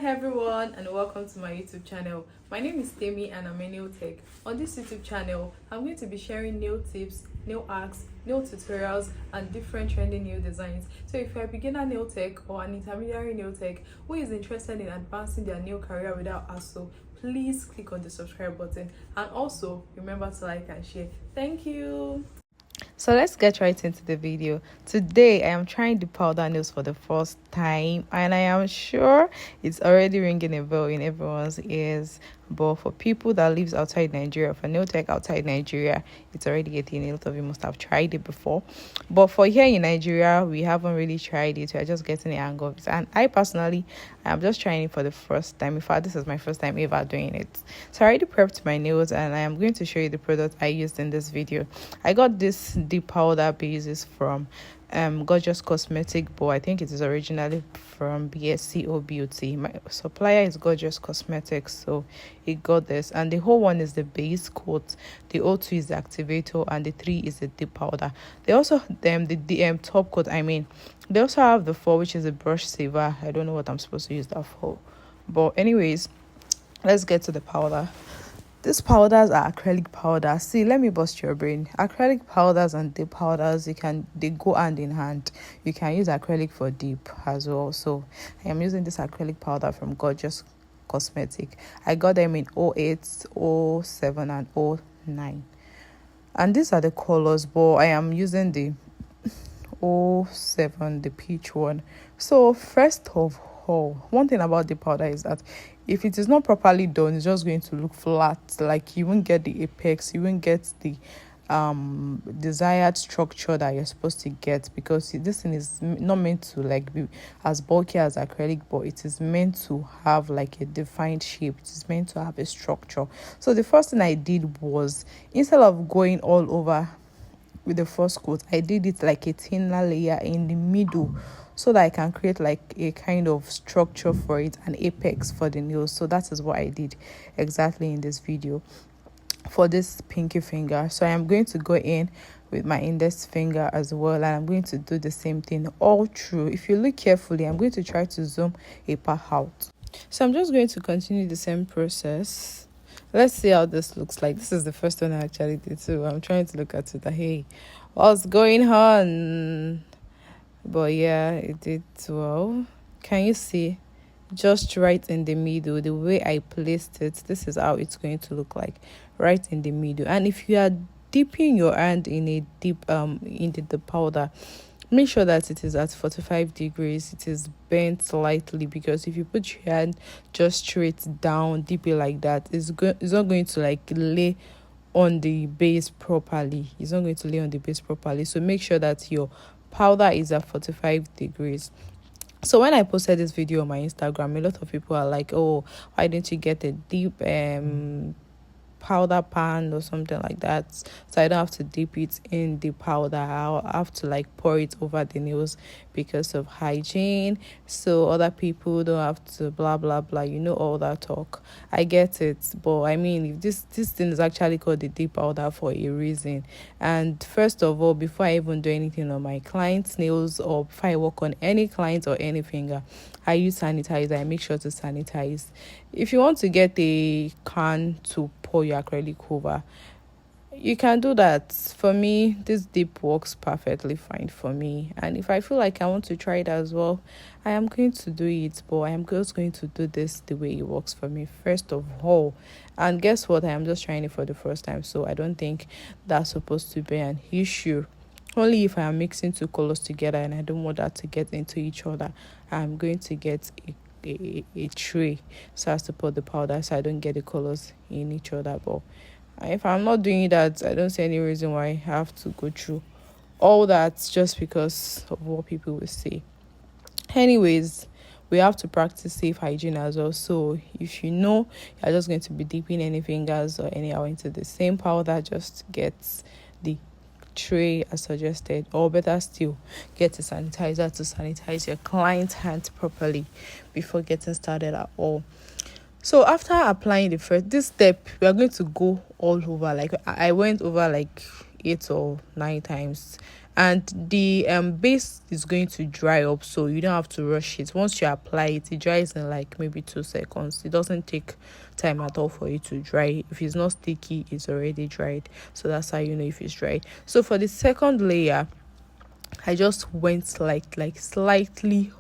everyone, and welcome to my YouTube channel. My name is Temi and I'm a nail tech. On this YouTube channel, I'm going to be sharing nail tips, nail hacks, nail tutorials and different trending nail designs. So if you're a beginner nail tech or an intermediary nail tech who is interested in advancing their nail career without hassle, please click on the subscribe button and also remember to like and share. Thank you. So let's get right into the video. Today I am trying the powder nails for the first time and I am sure it's already ringing a bell in everyone's ears. But for people that lives outside Nigeria, for nail tech outside Nigeria, it's already a thing. A lot of you must have tried it before. But for here in Nigeria, we haven't really tried it. We're just getting the hang of it. And I personally, I'm just trying it for the first time. In fact, this is my first time ever doing it. So I already prepped my nails and I am going to show you the product I used in this video. I got this deep powder basis from Gorgeous Cosmetic, but I think it is originally from BSCO Beauty. My supplier is Gorgeous Cosmetics, so it got this, and the whole one is the base coat, the O2 is the activator, and the 3 is the deep powder. They also the top coat, they also have the 4, which is a brush saver. I don't know what I'm supposed to use that for, but anyways, let's get to the powder. These powders are acrylic powders. See, let me bust your brain. Acrylic powders and deep powders, they go hand in hand. You can use acrylic for deep as well. So I am using this acrylic powder from Gorgeous Cosmetic. I got them in 08, 07 and 09. And these are the colors, but I am using the 07, the peach one. So first of all, one thing about the powder is that if it is not properly done, it's just going to look flat. Like you won't get the apex, you won't get the desired structure that you're supposed to get, because this thing is not meant to like be as bulky as acrylic, but it is meant to have like a defined shape. It is meant to have a structure. So the first thing I did was, instead of going all over with the first coat, I did it like a thinner layer in the middle, so that I can create like a kind of structure for it, an apex for the nails. So that is what I did exactly in this video for this pinky finger. So I am going to go in with my index finger as well, and I'm going to do the same thing all through. If you look carefully, I'm going to try to zoom a part out. So I'm just going to continue the same process. Let's see how this looks like. This is the first one I actually did, so I'm trying to look at it. Hey, what's going on? But yeah, it did well. Can you see? Just right in the middle, the way I placed it, this is how it's going to look like, right in the middle. And if you are dipping your hand in a deep into the powder, make sure that it is at 45 degrees. It is bent slightly, because if you put your hand just straight down, dip it like that, it's not going to like lay on the base properly. It's not going to lay on the base properly. So make sure that your powder is at 45 degrees. So when I posted this video on my Instagram, a lot of people are like, oh, why didn't you get a deep powder pan or something like that, so I don't have to dip it in the powder. I'll have to like pour it over the nails because of hygiene, so other people don't have to blah blah blah, all that talk. I get it, but I mean, if this thing is actually called the deep powder for a reason. And first of all, before I even do anything on my client's nails, or before I work on any client or any finger, I use sanitizer. I make sure to sanitize. If you want to get a can to pour your acrylic over, you can do that. For me, this dip works perfectly fine for me, and if I feel like I want to try it as well, I am going to do it. But I am just going to do this the way it works for me first of all. And guess what, I am just trying it for the first time, so I don't think that's supposed to be an issue. Only if I am mixing two colors together and I don't want that to get into each other, I'm going to get a tray so as to put the powder, so I don't get the colors in each other. But if I'm not doing that, I don't see any reason why I have to go through all that just because of what people will say. Anyways, we have to practice safe hygiene as well. So if you're just going to be dipping any fingers or anyhow into the same powder, just get the tray as suggested, or better still, get a sanitizer to sanitize your client's hands properly before getting started at all. So after applying this step, we are going to go all over. Like I went over like 8 or 9 times. and the base is going to dry up, so you don't have to rush it. Once you apply it, it dries in like maybe 2 seconds. It doesn't take time at all for it to dry. If it's not sticky, it's already dried, so that's how you know if it's dried. So for the second layer, I just went like slightly,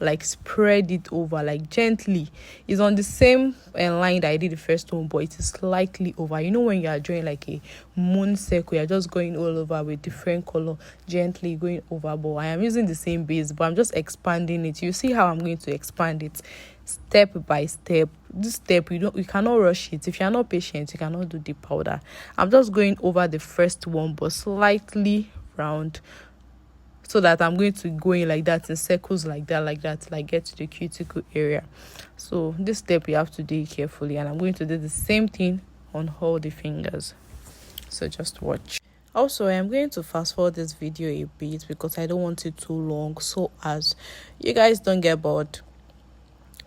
like spread it over like gently. It's on the same line that I did the first one, but it is slightly over. You know, when you are drawing like a moon circle, you're just going all over with different color, gently going over. But I am using the same base, but I'm just expanding it. You see how I'm going to expand it step by step. This step, you cannot rush it. If you're not patient, you cannot do the powder. I'm just going over the first one, but slightly round, so that I'm going to go in like that in circles like that, like get to the cuticle area. So this step you have to do it carefully, and I'm going to do the same thing on all the fingers. So just watch. Also, I am going to fast forward this video a bit because I don't want it too long, so as you guys don't get bored.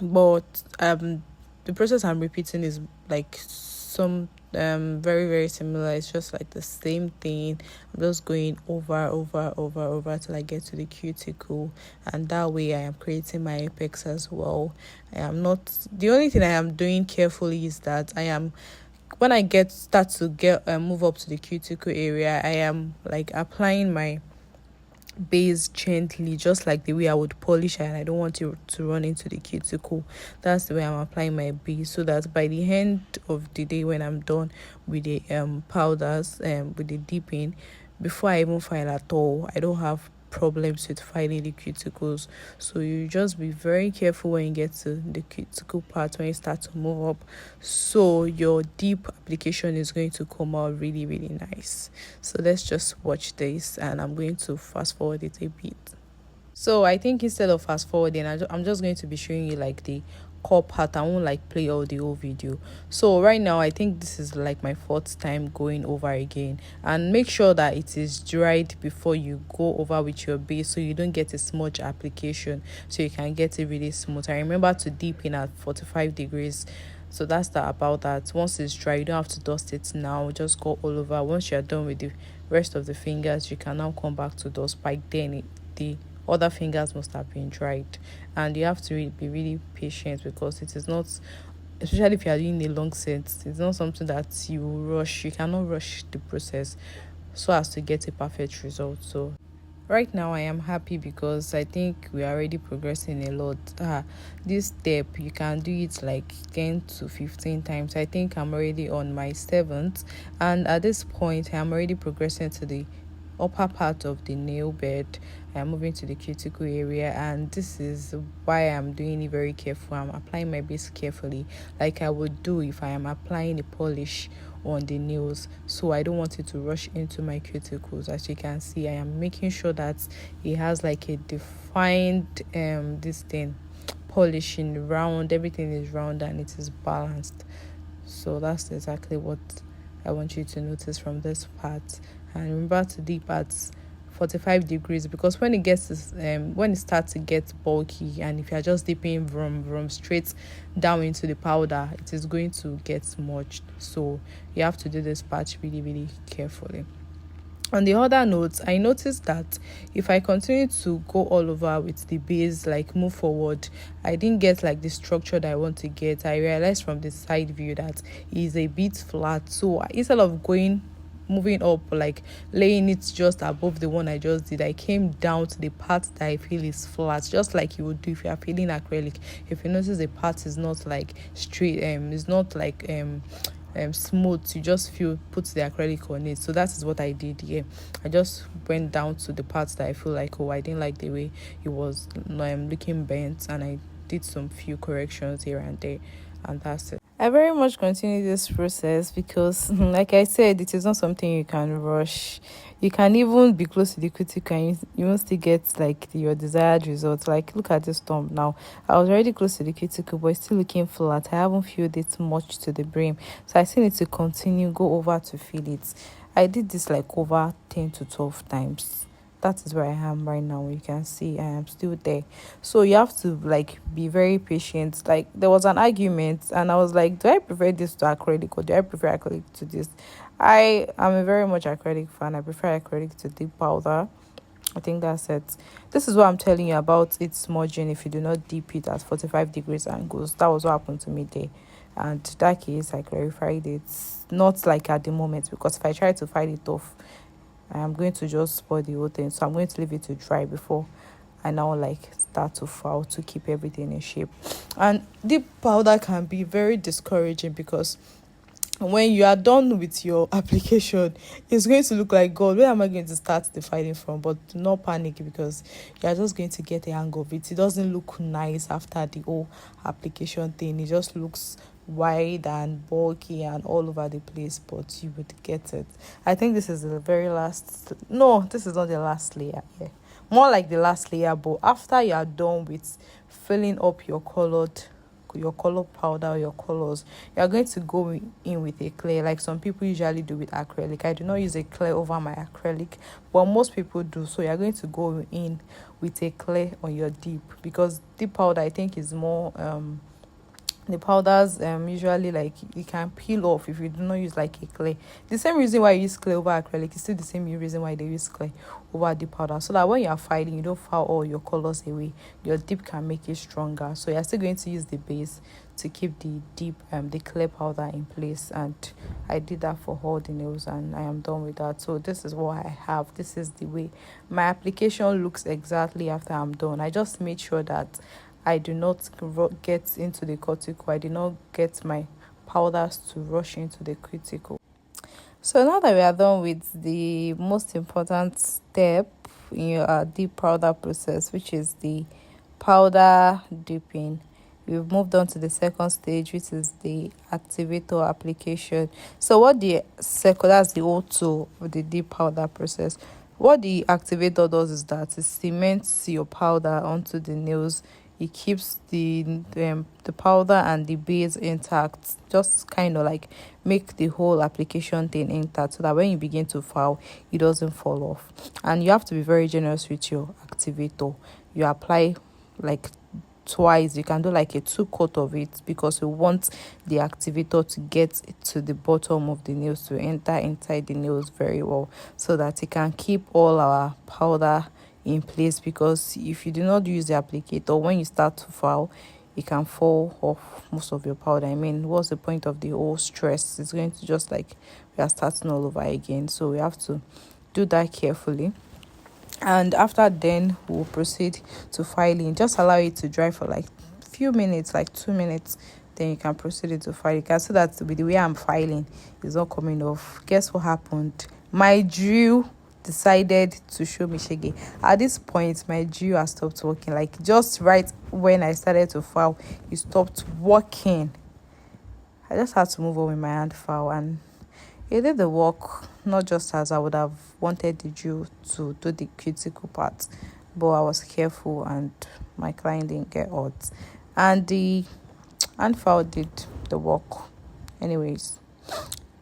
But the process I'm repeating is like some very very similar. It's just like the same thing. I'm just going over till I get to the cuticle, and that way I am creating my apex as well. I am not, the only thing I am doing carefully is that I am, when I start to get move up to the cuticle area, I am like applying my base gently, just like the way I would polish, and I don't want it to run into the cuticle. That's the way I'm applying my base, so that by the end of the day, when I'm done with the powders with the dipping, before I even file at all, I don't have problems with filing the cuticles. So you just be very careful when you get to the cuticle part, when you start to move up, so your deep application is going to come out really really nice. So let's just watch this, and I'm going to fast forward it a bit. So I think instead of fast forwarding, I'm just going to be showing you like the core part. I won't like play all the whole video. So right now I think this is like my fourth time going over again, and make sure that it is dried before you go over with your base, so you don't get a smudge application, so you can get it really smooth. And remember to dip in at 45 degrees. So that's about that. Once it's dry, you don't have to dust it now, just go all over. Once you're done with the rest of the fingers, you can now come back to dust. By then the other fingers must have been dried, and you have to be really patient, because it is not, especially if you are doing a long set, it's not something that you rush. You cannot rush the process so as to get a perfect result. So right now I am happy because I think we are already progressing a lot. This step you can do it like 10 to 15 times. I think I'm already on my 7th, and at this point I am already progressing to the upper part of the nail bed. I'm moving to the cuticle area, and this is why I'm doing it very careful. I'm applying my base carefully, like I would do if I am applying a polish on the nails. So I don't want it to rush into my cuticles. As you can see, I am making sure that it has like a defined this thing, polishing round, everything is round and it is balanced. So that's exactly what I want you to notice from this part. And remember to dip at 45 degrees, because when it gets when it starts to get bulky, and if you're just dipping from straight down into the powder, it is going to get smudged. So you have to do this part really really carefully. On the other note, I noticed that if I continue to go all over with the base, like move forward, I didn't get like the structure that I want to get. I realized from the side view that it is a bit flat. So instead of moving up, like laying it just above the one I just did, I came down to the part that I feel is flat, just like you would do if you are feeling acrylic. If you notice the part is not like straight, it's not like smooth, you just put the acrylic on it. So that is what I did here. I just went down to the parts that I feel like, oh, I didn't like the way it was looking bent, and I did some few corrections here and there, and that's it. I very much continue this process because, like I said, it is not something you can rush. You can even be close to the cuticle and you won't still get like your desired results. Like, look at this thumb now. I was already close to the cuticle, but it's still looking flat. I haven't filled it much to the brim, so I still need to continue, go over to fill it. I did this like over 10 to 12 times. That is where I am right now. You can see I am still there. So you have to like be very patient. Like, there was an argument and I was like, do I prefer this to acrylic or do I prefer acrylic to this? I am a very much acrylic fan. I prefer acrylic to deep powder. I think that's it. This is what I'm telling you about it smudging if you do not dip it at 45 degrees angles. That was what happened to me there. And that case, I clarified it. Not like at the moment, because if I try to fight it off, I am going to just spoil the whole thing. So I'm going to leave it to dry before I now like start to foul to keep everything in shape. And deep powder can be very discouraging because when you are done with your application, it's going to look like, God, where am I going to start the fighting from? But do not panic, because you are just going to get a hang of it. It doesn't look nice after the whole application thing. It just looks wide and bulky and all over the place, but you would get it. I think this is the very last. No, this is not the last layer. Yeah, more like the last layer. But after you are done with filling up your color powder or your colors, you are going to go in with a clear, like some people usually do with acrylic. I do not use a clear over my acrylic, but most people do. So you are going to go in with a clear on your deep, because deep powder I think is more the powders usually, like, you can peel off if you do not use like a clay. The same reason why you use clay over acrylic is still the same reason why they use clay over the powder, so that when you are filing, you don't file all your colors away. Your dip can make it stronger. So you're still going to use the base to keep the deep the clear powder in place. And I did that for all the nails, and I am done with that. So this is what I have. This is the way my application looks exactly after I'm done. I just made sure that I do not get into the cuticle. I did not get my powders to rush into the cuticle. So now that we are done with the most important step in your deep powder process, which is the powder dipping, we've moved on to the second stage, which is the activator application. So what the second, that's the O2 of the deep powder process. What the activator does is that it cements your powder onto the nails. It keeps the powder and the base intact, just kind of like make the whole application thing intact, so that when you begin to file, it doesn't fall off. And you have to be very generous with your activator. You apply like twice. You can do like a 2 coat of it, because we want the activator to get to the bottom of the nails, to enter inside the nails very well, so that it can keep all our powder in place. Because if you do not use the applicator, when you start to file, it can fall off most of your powder. I mean, what's the point of the whole stress? It's going to just like we are starting all over again. So we have to do that carefully. And after then, we'll proceed to filing. Just allow it to dry for like few minutes, like 2 minutes, then you can proceed to file. You can see that with the way I'm filing, it's not coming off. Guess what happened? My drill decided to show me shege. At this point, my drill has stopped working. Like, just right when I started to file, it stopped working. I just had to move on with my hand file, and it did the work, not just as I would have wanted the drill to do the critical part, but I was careful and my client didn't get hurt. And the hand file did the work. Anyways,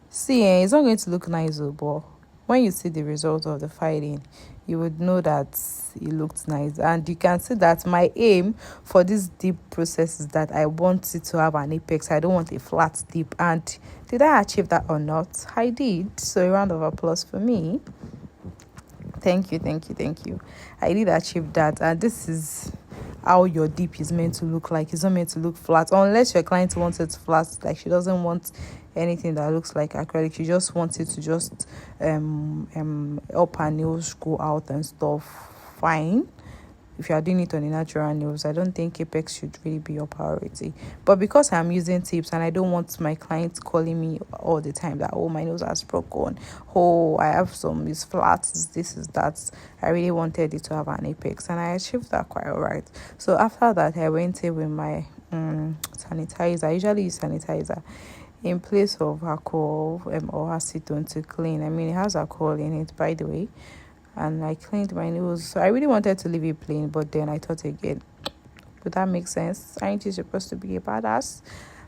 see, it's not going to look nice, but when you see the result of the filing, you would know that it looked nice. And you can see that my aim for this deep process is that I want it to have an apex. I don't want a flat dip. And did I achieve that or not? I did. So a round of applause for me. Thank you. I did achieve that. And this is how your dip is meant to look like. It's not meant to look flat, unless your client wants it flat. Like, she doesn't want anything that looks like acrylic. She just wants it to just help her nails go out and stuff. Fine. If you are doing it on the natural nails, I don't think apex should really be your priority. But because I'm using tips and I don't want my clients calling me all the time that, oh, my nails are broken, oh, I have some, it's flat, this is that, I really wanted it to have an apex, and I achieved that quite alright. So after that, I went in with my sanitizer. I usually use sanitizer in place of alcohol or acetone to clean. I mean, it has alcohol in it, by the way. And I cleaned my nails. So I really wanted to leave it plain, but then I thought again, would that make sense? Aren't you supposed to be a badass?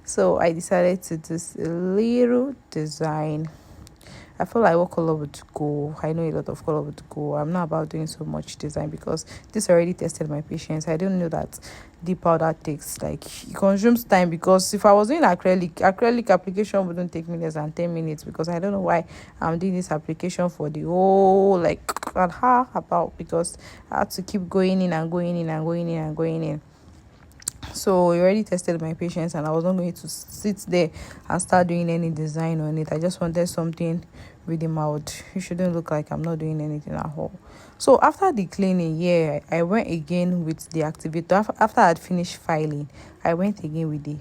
So I decided to do a little design. I feel like what color would go. I know a lot of color would go. I'm not about doing so much design because this already tested my patience. I didn't know that the powder takes like it consumes time, because if I was doing acrylic application wouldn't take me less than 10 minutes, because I don't know why I'm doing this application for the whole like and how about, because I had to keep going in and going in and going in and going in. So he already tested my patience, and I was not going to sit there and start doing any design on it. I just wanted something reading out. It shouldn't look like I'm not doing anything at all. So after the cleaning, yeah, I went again with the activator. After I had finished filing, I went again with the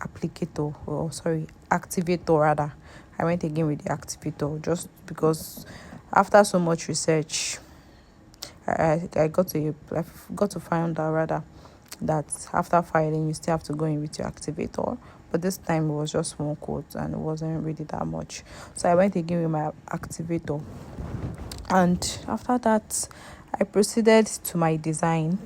applicator, or sorry, activator rather. I went again with the activator just because after so much research, I got to find out rather that after filing you still have to go in with your activator, but this time it was just one coat and it wasn't really that much, so I went again with my activator. And after that, I proceeded to my design.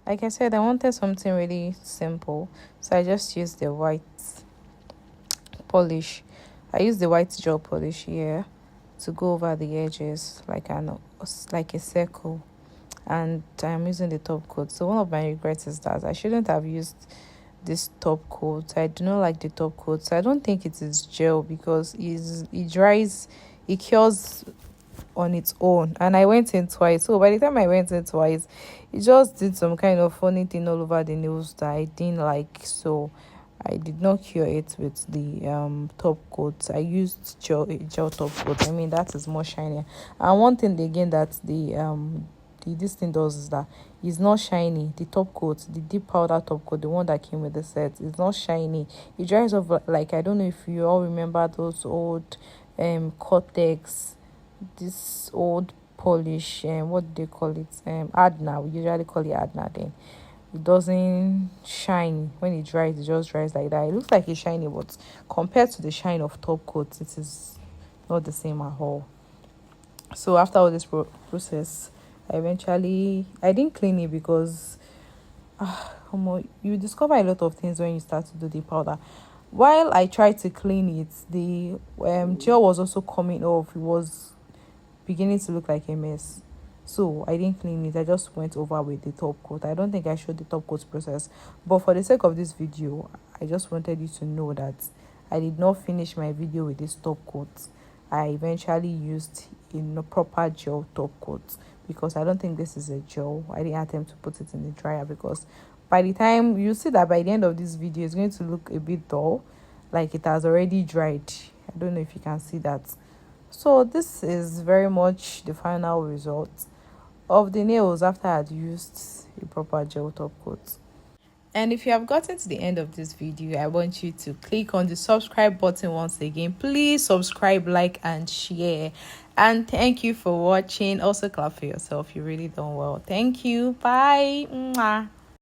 Like I said, I wanted something really simple, so I just used the white polish. I used the white gel polish here to go over the edges like a circle, and I'm using the top coat. So one of my regrets is that I shouldn't have used this top coat. I do not like the top coat. So I don't think it is gel, because it dries, it cures on its own. And I went in twice. So by the time I went in twice, it just did some kind of funny thing all over the nails that I didn't like. So I did not cure it with the top coat. I used gel top coat. I mean, that is more shinier. And one thing again that this thing does is that it's not shiny. The top coat, the deep powder top coat, the one that came with the set, is not shiny. It dries off like, I don't know if you all remember those old Cortex, this old polish, what do they call it, Adna. We usually call it Adna. Then it doesn't shine when it dries. It just dries like that. It looks like it's shiny, but compared to the shine of top coat, it is not the same at all. So after all this process, I didn't clean it because you discover a lot of things when you start to do the powder. While I tried to clean it, the gel was also coming off. It was beginning to look like a mess. So I didn't clean it. I just went over with the top coat. I don't think I showed the top coat process, but for the sake of this video, I just wanted you to know that I did not finish my video with this top coat. I eventually used a proper gel top coat, because I don't think this is a gel. I didn't attempt to put it in the dryer, because by the time you see that by the end of this video, it's going to look a bit dull, like it has already dried. I don't know if you can see that. So this is very much the final result of the nails after I had used a proper gel top coat. And if you have gotten to the end of this video, I want you to click on the subscribe button once again. Please subscribe, like, and share. And thank you for watching. Also clap for yourself. You really done well. Thank you. Bye. Mwah.